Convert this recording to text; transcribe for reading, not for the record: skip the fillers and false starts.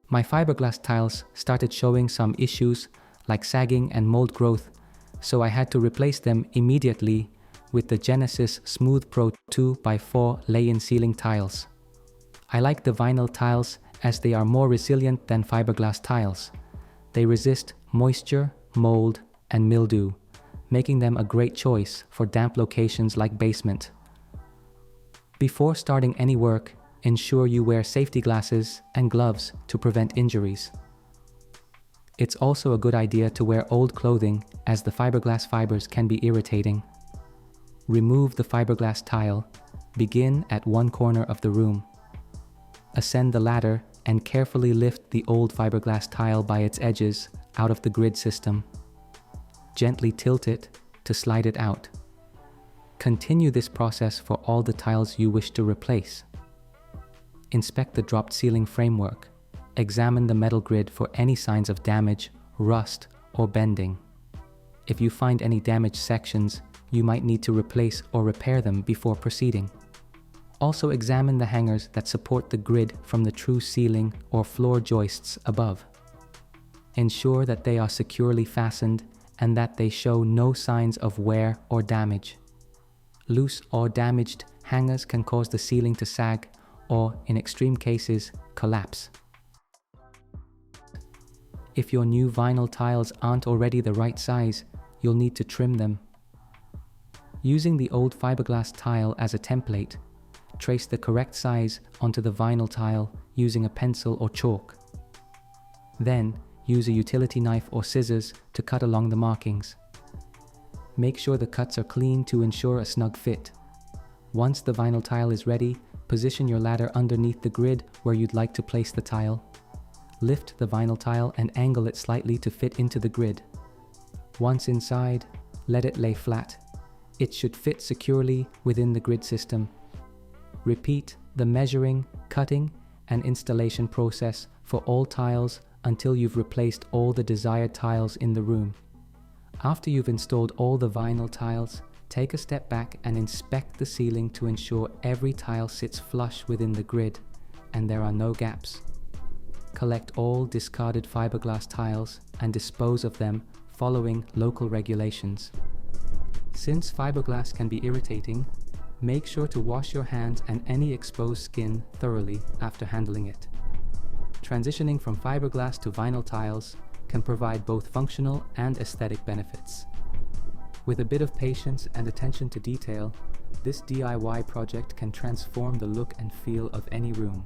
My fiberglass tiles started showing some issues like sagging and mold growth, so I had to replace them immediately with the Genesis Smooth Pro 2x4 lay-in ceiling tiles. I like the vinyl tiles as they are more resilient than fiberglass tiles. They resist moisture, mold, and mildew, making them a great choice for damp locations like basement. Before starting any work, ensure you wear safety glasses and gloves to prevent injuries. It's also a good idea to wear old clothing as the fiberglass fibers can be irritating. Remove the fiberglass tile. Begin at one corner of the room. Ascend the ladder and carefully lift the old fiberglass tile by its edges out of the grid system. Gently tilt it to slide it out. Continue this process for all the tiles you wish to replace. Inspect the dropped ceiling framework. Examine the metal grid for any signs of damage, rust, or bending. If you find any damaged sections, you might need to replace or repair them before proceeding. Also examine the hangers that support the grid from the true ceiling or floor joists above. Ensure that they are securely fastened and that they show no signs of wear or damage. Loose or damaged hangers can cause the ceiling to sag or, in extreme cases, collapse. If your new vinyl tiles aren't already the right size, you'll need to trim them. Using the old fiberglass tile as a template, trace the correct size onto the vinyl tile using a pencil or chalk. Then, use a utility knife or scissors to cut along the markings. Make sure the cuts are clean to ensure a snug fit. Once the vinyl tile is ready, position your ladder underneath the grid where you'd like to place the tile. Lift the vinyl tile and angle it slightly to fit into the grid. Once inside, let it lay flat. It should fit securely within the grid system. Repeat the measuring, cutting, and installation process for all tiles until you've replaced all the desired tiles in the room. After you've installed all the vinyl tiles, take a step back and inspect the ceiling to ensure every tile sits flush within the grid and there are no gaps. Collect all discarded fiberglass tiles and dispose of them following local regulations. Since fiberglass can be irritating, make sure to wash your hands and any exposed skin thoroughly after handling it. Transitioning from fiberglass to vinyl tiles can provide both functional and aesthetic benefits. With a bit of patience and attention to detail, this DIY project can transform the look and feel of any room.